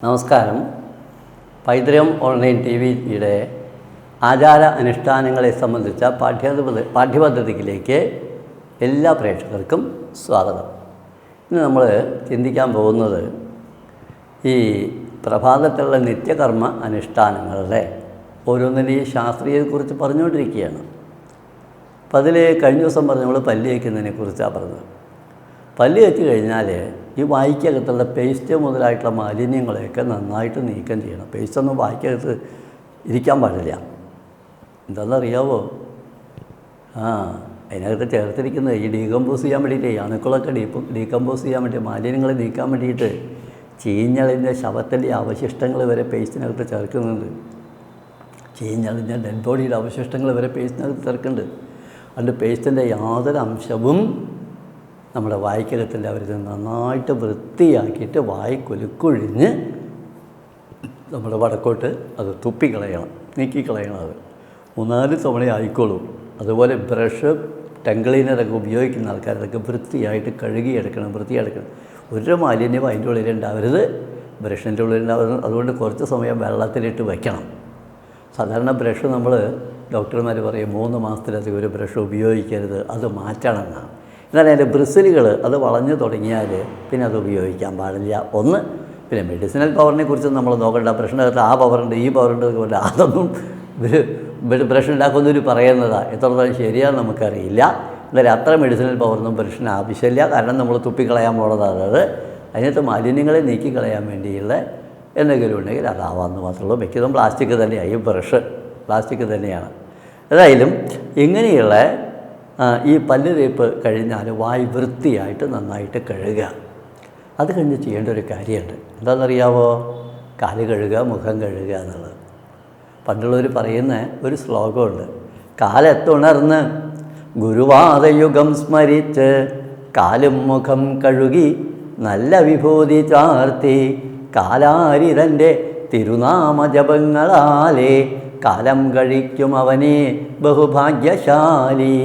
നമസ്കാരം. പൈതൃകം online T വിയുടെ ആചാര അനുഷ്ഠാനങ്ങളെ സംബന്ധിച്ച പാഠ്യപദ്ധതിയിലേക്ക് എല്ലാ പ്രേക്ഷകർക്കും സ്വാഗതം. ഇന്ന് നമ്മൾ ചിന്തിക്കാൻ പോകുന്നത് ഈ പ്രഭാതത്തിലുള്ള നിത്യകർമ്മ അനുഷ്ഠാനങ്ങളുടെ ഓരോന്നിൻ്റെയും ശാസ്ത്രീയതയെക്കുറിച്ച് പറഞ്ഞുകൊണ്ടിരിക്കുകയാണ്. അപ്പം അതിൽ കഴിഞ്ഞ ദിവസം പറഞ്ഞ് നമ്മൾ പല്ല് തേക്കുന്നതിനെക്കുറിച്ചാണ് പറഞ്ഞത്. പല്ല് തേച്ച് കഴിഞ്ഞാൽ ഈ വായ്ക്കകത്തുള്ള പേസ്റ്റ് മുതലായിട്ടുള്ള മാലിന്യങ്ങളെയൊക്കെ നന്നായിട്ട് നീക്കം ചെയ്യണം. പേസ്റ്റൊന്നും വായ്ക്കകത്ത് ഇരിക്കാൻ പാടില്ല. എന്താണെന്നറിയാവോ? അതിനകത്ത് ചേർത്തിരിക്കുന്നത് ഈ ഡീകമ്പോസ് ചെയ്യാൻ വേണ്ടിയിട്ട്, അണുക്കളൊക്കെ ഡീകമ്പോസ് ചെയ്യാൻ വേണ്ടി, മാലിന്യങ്ങൾ നീക്കാൻ വേണ്ടിയിട്ട് ചീഞ്ഞളിഞ്ഞ ശവത്തിൻ്റെ അവശിഷ്ടങ്ങൾ വരെ പേസ്റ്റിനകത്ത് ചേർക്കുന്നുണ്ട്. ചീഞ്ഞളിഞ്ഞ ഡെഡ് ബോഡിയുടെ അവശിഷ്ടങ്ങൾ വരെ പേസ്റ്റിനകത്ത് ചേർക്കുന്നുണ്ട്. അതുകൊണ്ട് പേസ്റ്റിൻ്റെ യാതൊരു അംശവും നമ്മുടെ വായ്ക്കകത്തിൻ്റെ അവർ നന്നായിട്ട് വൃത്തിയാക്കിയിട്ട് വായ് കുലുക്കുഴിഞ്ഞ് നമ്മുടെ വടക്കോട്ട് അത് തുപ്പിക്കളയണം, നീക്കിക്കളയണം. അത് 3-4 തവണ ആയിക്കോളും. അതുപോലെ ബ്രഷ്, ടങ് ക്ലീനറൊക്കെ ഉപയോഗിക്കുന്ന ആൾക്കാർ അതൊക്കെ വൃത്തിയായിട്ട് കഴുകിയെടുക്കണം. ഒരു മാലിന്യം അതിൻ്റെ ഉള്ളിലുണ്ടാവരുത്, ബ്രഷിൻ്റെ ഉള്ളിലുണ്ടാവരുത്. അതുകൊണ്ട് കുറച്ച് സമയം വെള്ളത്തിലിട്ട് വയ്ക്കണം. സാധാരണ ബ്രഷ് നമ്മൾ ഡോക്ടർമാർ പറയും 3 മാസത്തിലധികം ഒരു ബ്രഷ് ഉപയോഗിക്കരുത്, അത് മാറ്റണം എന്നാണ്. എന്നാൽ അതിൻ്റെ ബ്രിസിലുകൾ അത് വളഞ്ഞു തുടങ്ങിയാൽ പിന്നെ അത് ഉപയോഗിക്കാൻ പാടില്ല. ഒന്ന്, പിന്നെ മെഡിസിനൽ പവറിനെ കുറിച്ച് നമ്മൾ നോക്കേണ്ട. ബ്രഷിനകത്ത് ആ പവറുണ്ട്, ഈ പവറുണ്ട്, അതൊന്നും ബ്രഷ് ഉണ്ടാക്കുന്നവർ പറയുന്നതാണ്. എത്രത്തോളം ശരിയാണെന്ന് നമുക്കറിയില്ല. എന്നാലും അത്ര മെഡിസിനൽ പവറൊന്നും ബ്രഷിന് ആവശ്യമില്ല. കാരണം നമ്മൾ തുപ്പിക്കളയാൻ പോകുന്നതാണ്. അത് അതിനകത്ത് മാലിന്യങ്ങളെ നീക്കിക്കളയാൻ വേണ്ടിയുള്ള എന്തെങ്കിലും ഉണ്ടെങ്കിൽ അതാവാമെന്ന് മാത്രമേ ഉള്ളൂ. മിക്കതും പ്ലാസ്റ്റിക് തന്നെയാണ്. ഈ ബ്രഷ് പ്ലാസ്റ്റിക് തന്നെയാണ്. ഏതായാലും ഇങ്ങനെയുള്ള ഈ പല്ല് തേപ്പ് കഴിഞ്ഞാൽ വായ് വൃത്തിയായിട്ട് നന്നായിട്ട് കഴുകുക. അത് കഴിഞ്ഞ് ചെയ്യേണ്ട ഒരു കാര്യമുണ്ട്. എന്താണെന്നറിയാവോ? കാല് കഴുകുക, മുഖം കഴുകുക എന്നുള്ളത്. പണ്ടുള്ളവർ പറയുന്ന ഒരു ശ്ലോകമുണ്ട്. കാലത്തുണർന്ന് ഗുരുവാദയുഗം സ്മരിച്ച് കാലും മുഖം കഴുകി നല്ല വിഭൂതി ചാർത്തി കാലാരിതൻ്റെ തിരുനാമജപങ്ങളാലേ കാലം കഴിക്കും അവനെ ബഹുഭാഗ്യശാലി.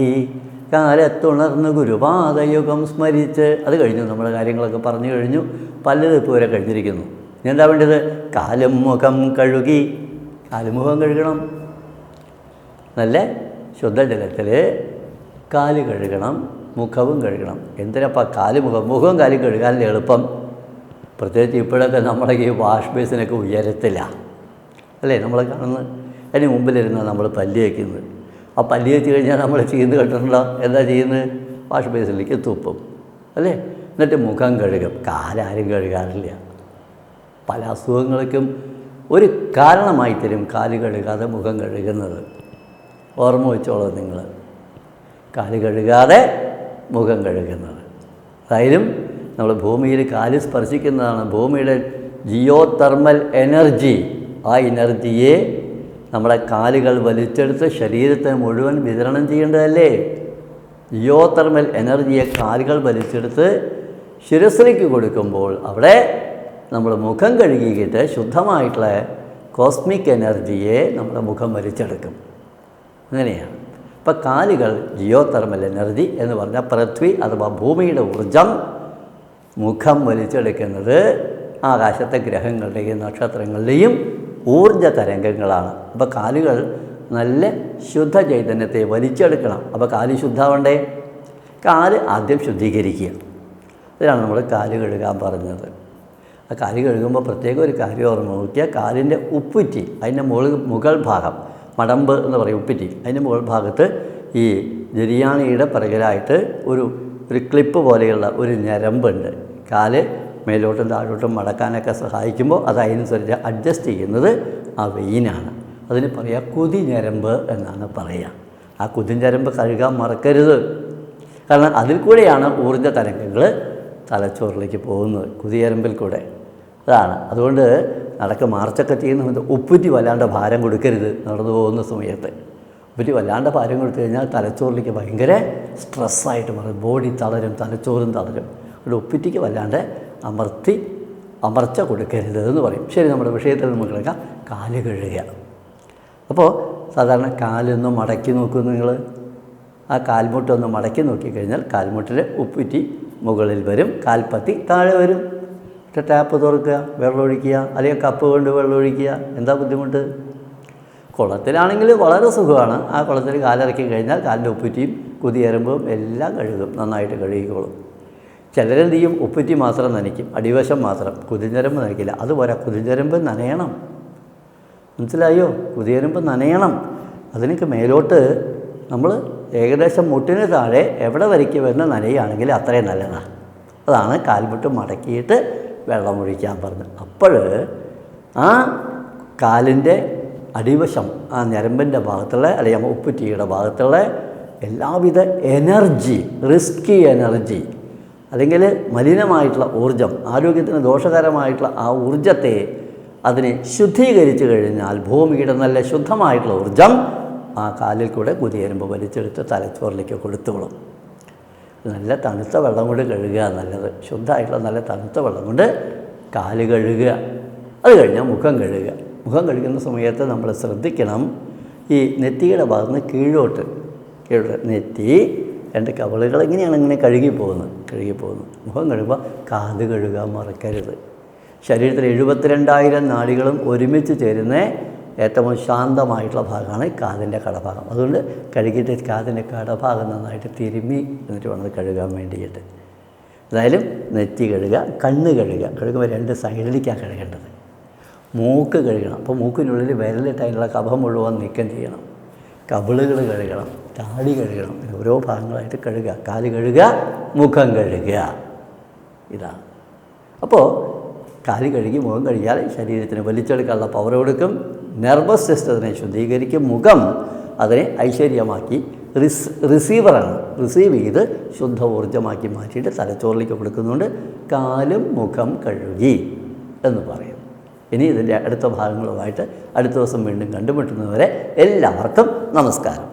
കാലത്തുണർന്ന് ഗുരുപാദയുഗം സ്മരിച്ച്. അത് കഴിഞ്ഞു, നമ്മുടെ കാര്യങ്ങളൊക്കെ പറഞ്ഞു കഴിഞ്ഞു. പല്ല് തേപ്പ് വരെ കഴിഞ്ഞിരിക്കുന്നു. ഇനി എന്താ വേണ്ടത്? കാലും മുഖം കഴുകി. കാലുമുഖം കഴുകണം. നല്ല ശുദ്ധജലത്തിൽ കാല് കഴുകണം, മുഖവും കഴുകണം. എന്തിനപ്പം മുഖവും കാലും കഴുകാനുള്ള എളുപ്പം? പ്രത്യേകിച്ച് ഇപ്പോഴൊക്കെ നമ്മുടെ ഈ വാഷ് ബേസിനൊക്കെ ഉയരത്തില്ല അല്ലേ നമ്മൾ കാണുന്നത്. അതിന് മുമ്പിലിരുന്ന് നമ്മൾ പല്ല് തേക്കുന്നത്. ആ പല്ല് തേച്ച് കഴിഞ്ഞാൽ നമ്മൾ ചെയ്യുന്നത് കേട്ടിട്ടുണ്ടോ? എന്താ ചെയ്യുന്നത്? വാഷ് ബേസിലേക്ക് തുപ്പും അല്ലേ? എന്നിട്ട് മുഖം കഴുകും. കാലാരും കഴുകാറില്ല. പല അസുഖങ്ങൾക്കും ഒരു കാരണമായി തരും കാല് കഴുകാതെ മുഖം കഴുകുന്നത്. ഓർമ്മ വെച്ചോളൂ നിങ്ങൾ, കാല് കഴുകാതെ മുഖം കഴുകുന്നത്. അതായാലും നമ്മൾ ഭൂമിയിൽ കാല് സ്പർശിക്കുന്നതാണ്. ഭൂമിയുടെ ജിയോ തെർമൽ എനർജി, ആ എനർജിയെ നമ്മുടെ കാലുകൾ വലിച്ചെടുത്ത് ശരീരത്തെ മുഴുവൻ വിതരണം ചെയ്യേണ്ടതല്ലേ? ജിയോ തെർമൽ എനർജിയെ കാലുകൾ വലിച്ചെടുത്ത് ശിരസിലേക്ക് കൊടുക്കുമ്പോൾ അവിടെ നമ്മൾ മുഖം കഴുകിയിട്ട് ശുദ്ധമായിട്ടുള്ള കോസ്മിക് എനർജിയെ നമ്മുടെ മുഖം വലിച്ചെടുക്കും. അങ്ങനെയാണ്. അപ്പം കാലുകൾ ജിയോ തെർമൽ എനർജി എന്ന് പറഞ്ഞാൽ പൃഥ്വി അഥവാ ഭൂമിയുടെ ഊർജം മുഖം വലിച്ചെടുക്കുന്നത് ആകാശത്തെ ഗ്രഹങ്ങളുടെയും നക്ഷത്രങ്ങളുടെയും ഊർജ തരംഗങ്ങളാണ്. അപ്പോൾ കാലുകൾ നല്ല ശുദ്ധ ചൈതന്യത്തെ വലിച്ചെടുക്കണം. അപ്പോൾ കാല് ശുദ്ധമാവണ്ടേ? കാല് ആദ്യം ശുദ്ധീകരിക്കുക. ഇതിനാണ് നമ്മൾ കാല് കഴുകാൻ പറഞ്ഞത്. ആ കാല് കഴുകുമ്പോൾ പ്രത്യേക ഒരു കാര്യം ഓർമ്മ നോക്കിയാൽ കാലിൻ്റെ ഉപ്പുറ്റി, അതിൻ്റെ മുകൾ ഭാഗം, മടമ്പ് എന്ന് പറയും, ഉപ്പുറ്റി, അതിൻ്റെ മുകൾ ഭാഗത്ത് ഈ ജരിയാണിയുടെ പിറകിലായിട്ട് ഒരു ക്ലിപ്പ് പോലെയുള്ള ഒരു ഞരമ്പുണ്ട്. കാല് മേലോട്ടും താഴോട്ടും മടക്കാനൊക്കെ സഹായിക്കുമ്പോൾ അത് അതിനനുസരിച്ച് അഡ്ജസ്റ്റ് ചെയ്യുന്നത് ആ വെയിനാണ്. അതിന് പറയുക കുതിഞരമ്പ് എന്നാണ് പറയുക. ആ കുതിഞരമ്പ് കഴുകാൻ മറക്കരുത്. കാരണം അതിൽ കൂടെയാണ് ഊർജ്ജ തരംഗങ്ങൾ തലച്ചോറിലേക്ക് പോകുന്നത്, കുതിഞരമ്പിൽ കൂടെ. അതാണ്. അതുകൊണ്ട് മാർച്ചൊക്കെ ചെയ്യുന്ന സമയത്ത് ഉപ്പുറ്റി വല്ലാണ്ട് ഭാരം കൊടുക്കരുത്. നടന്നു പോകുന്ന സമയത്ത് ഉപ്പുറ്റി വല്ലാണ്ട് ഭാരം കൊടുത്തു കഴിഞ്ഞാൽ തലച്ചോറിലേക്ക് ഭയങ്കര സ്ട്രെസ്സായിട്ട് മാറും. ബോഡി തളരും, തലച്ചോറും തളരും. അവിടെ ഉപ്പുറ്റിക്ക് വല്ലാണ്ട് അമർച്ച കൊടുക്കരുത് എന്ന് പറയും. ശരി, നമ്മുടെ വിഷയത്തിൽ നമുക്ക് കിടക്കാം. കാല് കഴുകുക. അപ്പോൾ സാധാരണ കാലൊന്ന് മടക്കി നോക്കൂ നിങ്ങൾ. ആ കാൽമുട്ടൊന്ന് മടക്കി നോക്കിക്കഴിഞ്ഞാൽ കാൽമുട്ടിൽ ഉപ്പുറ്റി മുകളിൽ വരും, കാൽപ്പത്തി താഴെ വരും. ടാപ്പ് തുറക്കുക, വെള്ളം ഒഴിക്കുക, അല്ലെങ്കിൽ കപ്പ് കൊണ്ട് വെള്ളം ഒഴിക്കുക. എന്താ ബുദ്ധിമുട്ട്? കുളത്തിലാണെങ്കിൽ വളരെ സുഖമാണ്. ആ കുളത്തിൽ കാലിറക്കി കഴിഞ്ഞാൽ കാലിൻ്റെ ഉപ്പുറ്റിയും കുതിയരമ്പും എല്ലാം കഴുകും, നന്നായിട്ട് കഴുകിക്കോളും. ചിലരെന്ത് ചെയ്യും? ഉപ്പുറ്റി മാത്രം നനയ്ക്കും, അടിവശം മാത്രം, കുതിഞ്ഞരമ്പ് നനയ്ക്കില്ല. അതുപോലെ കുതിഞ്ഞരമ്പ് നനയണം, മനസ്സിലായോ? കുതിയരമ്പ് നനയണം. അതിനൊക്കെ മേലോട്ട് നമ്മൾ ഏകദേശം മുട്ടിന് താഴെ എവിടെ വരയ്ക്ക് വരുന്ന നനയുകയാണെങ്കിൽ അത്രയും നല്ലതാണ്. അതാണ് കാൽമുട്ട് മടക്കിയിട്ട് വെള്ളം ഒഴിക്കാൻ പറഞ്ഞത്. അപ്പോൾ ആ കാലിൻ്റെ അടിവശം, ആ ഞരമ്പിൻ്റെ ഭാഗത്തുള്ള അല്ലെങ്കിൽ ഉപ്പുറ്റിയുടെ ഭാഗത്തുള്ള എല്ലാവിധ എനർജി, റിസ്കി എനർജി അല്ലെങ്കിൽ മലിനമായിട്ടുള്ള ഊർജം, ആരോഗ്യത്തിന് ദോഷകരമായിട്ടുള്ള ആ ഊർജത്തെ അതിനെ ശുദ്ധീകരിച്ചു കഴിഞ്ഞാൽ ഭൂമിയുടെ നല്ല ശുദ്ധമായിട്ടുള്ള ഊർജം ആ കാലിൽ കൂടെ കുതിയരുമ്പോൾ വലിച്ചെടുത്ത് തലച്ചോറിലേക്ക് കൊടുത്തോളും. നല്ല തണുത്ത വെള്ളം കൊണ്ട് കഴുകുക നല്ലത്. ശുദ്ധമായിട്ടുള്ള നല്ല തണുത്ത വെള്ളം കൊണ്ട് കാല് കഴുകുക. അത് കഴിഞ്ഞാൽ മുഖം കഴുകുക. മുഖം കഴുകുന്ന സമയത്ത് നമ്മൾ ശ്രദ്ധിക്കണം, ഈ നെറ്റിയുടെ ഭാഗത്ത് നിന്ന് കീഴോട്ട് നെറ്റി, രണ്ട് കവളുകൾ ഇങ്ങനെയാണ് ഇങ്ങനെ കഴുകിപ്പോകുന്നത്. മുഖം കഴുകുമ്പോൾ കാത് കഴുകാൻ മറക്കരുത്. ശരീരത്തിൽ 72,000 നാഡികളും ഒരുമിച്ച് ചേരുന്ന ഏറ്റവും ശാന്തമായിട്ടുള്ള ഭാഗമാണ് കാതിൻ്റെ കടഭാഗം. അതുകൊണ്ട് കഴുകിയിട്ട് കാതിൻ്റെ കടഭാഗം നന്നായിട്ട് തിരുമ്മി എന്നിട്ട് വേണം കഴുകാൻ വേണ്ടിയിട്ട്. എന്തായാലും നെറ്റി കഴുകുക, കണ്ണ് കഴുകുക. കഴുകുമ്പോൾ 2 സൈഡിലേക്കാണ് കഴുകേണ്ടത്. മൂക്ക് കഴുകണം. അപ്പോൾ മൂക്കിനുള്ളിൽ വിരലിട്ട് അതിനുള്ള കഫം മുഴുവൻ നീക്കം ചെയ്യണം. കവിളുകൾ കഴുകണം, താടി കഴുകണം. ഓരോ ഭാഗങ്ങളായിട്ട് കഴുകുക. കാല് കഴുകുക, മുഖം കഴുകുക. ഇതാണ്. അപ്പോൾ കാല് കഴുകി മുഖം കഴുകിയാൽ ശരീരത്തിന് വലിച്ചെടുക്കാനുള്ള പവർ കൊടുക്കും, നെർവസ് സിസ്റ്റത്തിനെ ശുദ്ധീകരിക്കും. മുഖം അതിനെ ഐശ്വര്യമാക്കി റിസീവറാണ്, റിസീവ് ചെയ്ത് ശുദ്ധ ഊർജ്ജമാക്കി മാറ്റിയിട്ട് തലച്ചോറിലേക്ക് കൊടുക്കുന്നുണ്ട്. കാലും മുഖം കഴുകി എന്ന് പറയും. ഇനി ഇതിൻ്റെ അടുത്ത ഭാഗങ്ങളുമായിട്ട് അടുത്ത ദിവസം വീണ്ടും കണ്ടുമുട്ടുന്നതുവരെ എല്ലാവർക്കും നമസ്കാരം.